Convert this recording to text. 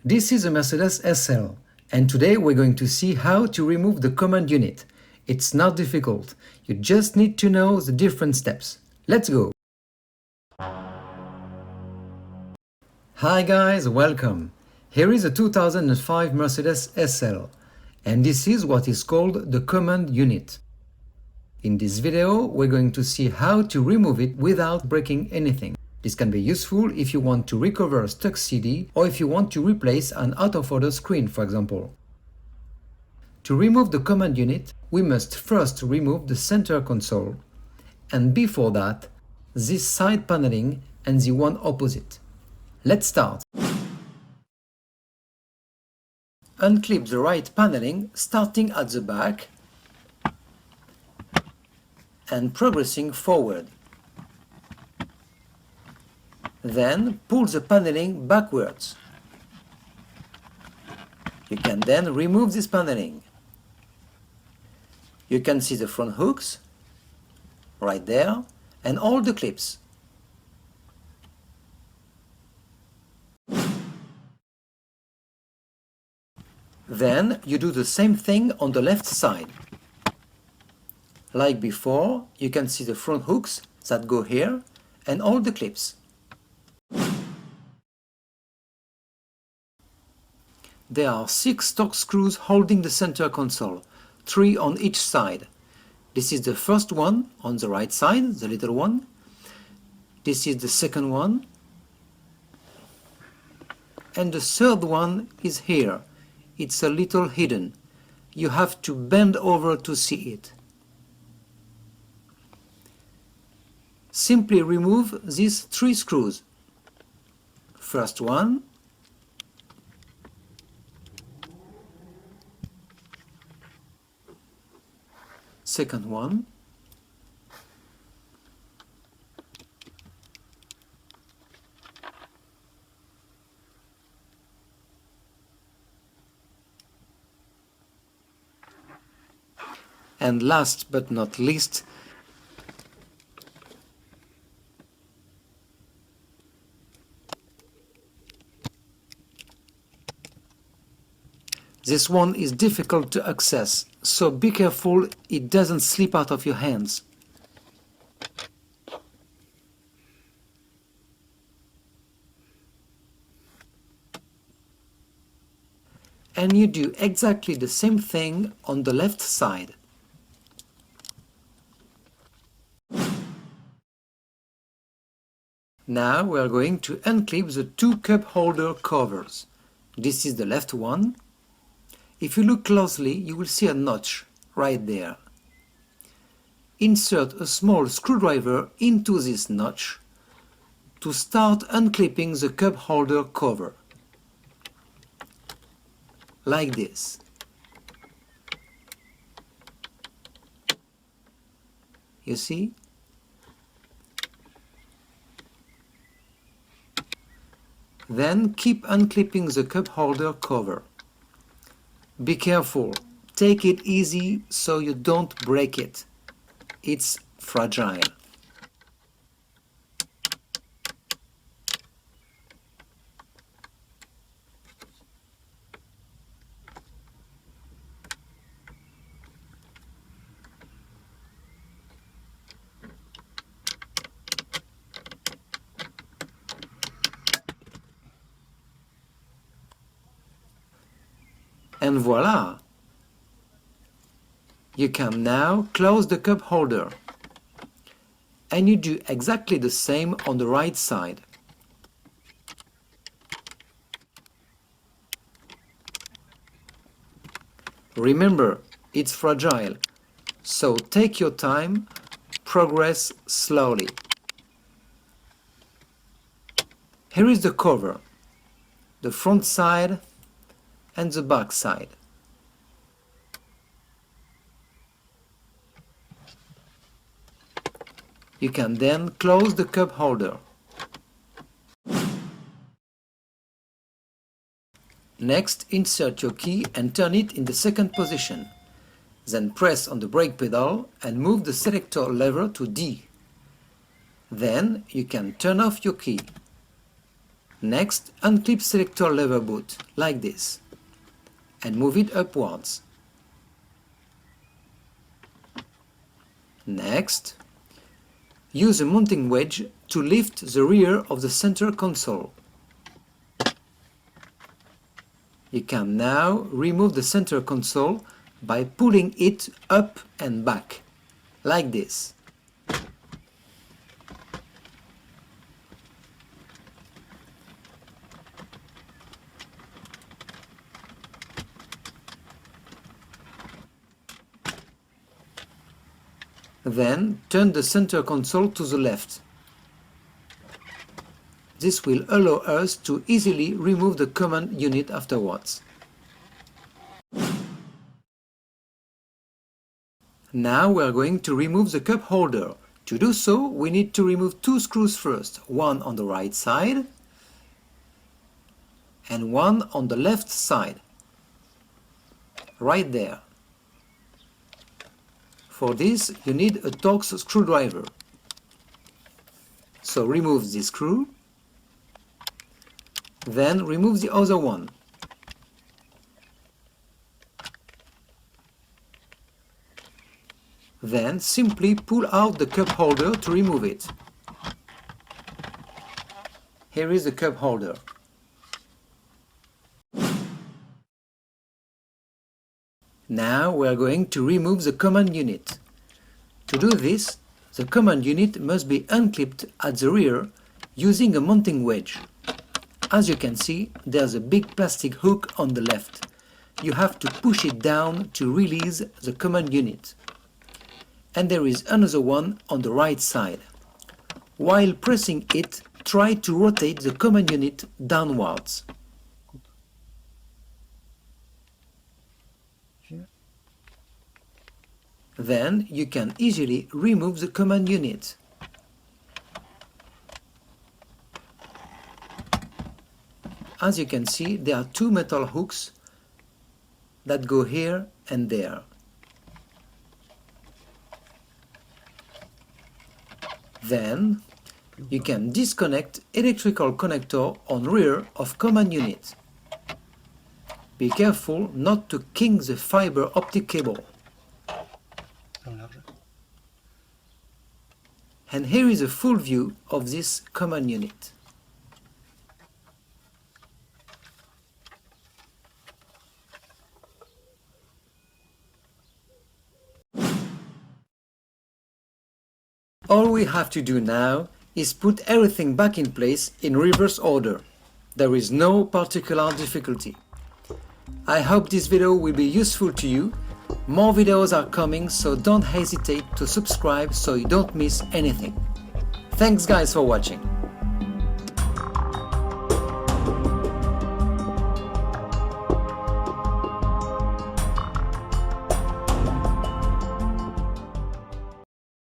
This is a Mercedes SL, and today we're going to see how to remove the command unit. It's not difficult, you just need to know the different steps. Let's go! Hi guys, welcome! Here is a 2005 Mercedes SL, and this is what is called the command unit. In this video, we're going to see how to remove it without breaking anything. This can be useful if you want to recover a stuck CD or if you want to replace an out-of-order screen, for example. To remove the command unit, we must first remove the center console, and before that, this side paneling and the one opposite. Let's start. Unclip the right paneling starting at the back and progressing forward. Then pull the paneling backwards. You can then remove this paneling. You can see the front hooks right there and all the clips. Then you do the same thing on the left side. Like before, you can see the front hooks that go here and all the clips. There are 6 Torx screws holding the center console, 3 on each side. This is the first one on the right side, the little one. This is the second one. And the third one is here. It's a little hidden. You have to bend over to see it. Simply remove these 3 screws. First one. Second one. And last but not least, this one is difficult to access, so be careful it doesn't slip out of your hands. And you do exactly the same thing on the left side. Now we are going to unclip the 2 cup holder covers. This is the left one. If you look closely, you will see a notch right there. Insert a small screwdriver into this notch to start unclipping the cup holder cover. Like this. You see? Then keep unclipping the cup holder cover. Be careful, take it easy so you don't break it. It's fragile. And voila! You can now close the cup holder. And you do exactly the same on the right side. Remember, it's fragile, so take your time, progress slowly. Here is the cover, the front side and the back side. You can then close the cup holder. Next, insert your key and turn it in the second position. Then press on the brake pedal and move the selector lever to D. Then you can turn off your key. Next, unclip selector lever boot, like this, and move it upwards. Next, use a mounting wedge to lift the rear of the center console. You can now remove the center console by pulling it up and back, like this. Then turn the center console to the left. This will allow us to easily remove the command unit afterwards. Now we are going to remove the cup holder. To do so, we need to remove two screws first, one on the right side and one on the left side, right there. For this, you need a Torx screwdriver. So remove this screw, then remove the other one. Then simply pull out the cup holder to remove it. Here is the cup holder. Now we are going to remove the command unit. To do this, the command unit must be unclipped at the rear using a mounting wedge. As you can see, there's a big plastic hook on the left. You have to push it down to release the command unit. And there is another one on the right side. While pressing it, try to rotate the command unit downwards. Then you can easily remove the command unit. As you can see, there are two metal hooks that go here and there. Then you can disconnect electrical connector on rear of command unit. Be careful not to kink the fiber optic cable. And here is a full view of this command unit. All we have to do now is put everything back in place in reverse order. There is no particular difficulty. I hope this video will be useful to you. More videos are coming, so don't hesitate to subscribe so you don't miss anything. Thanks guys for watching.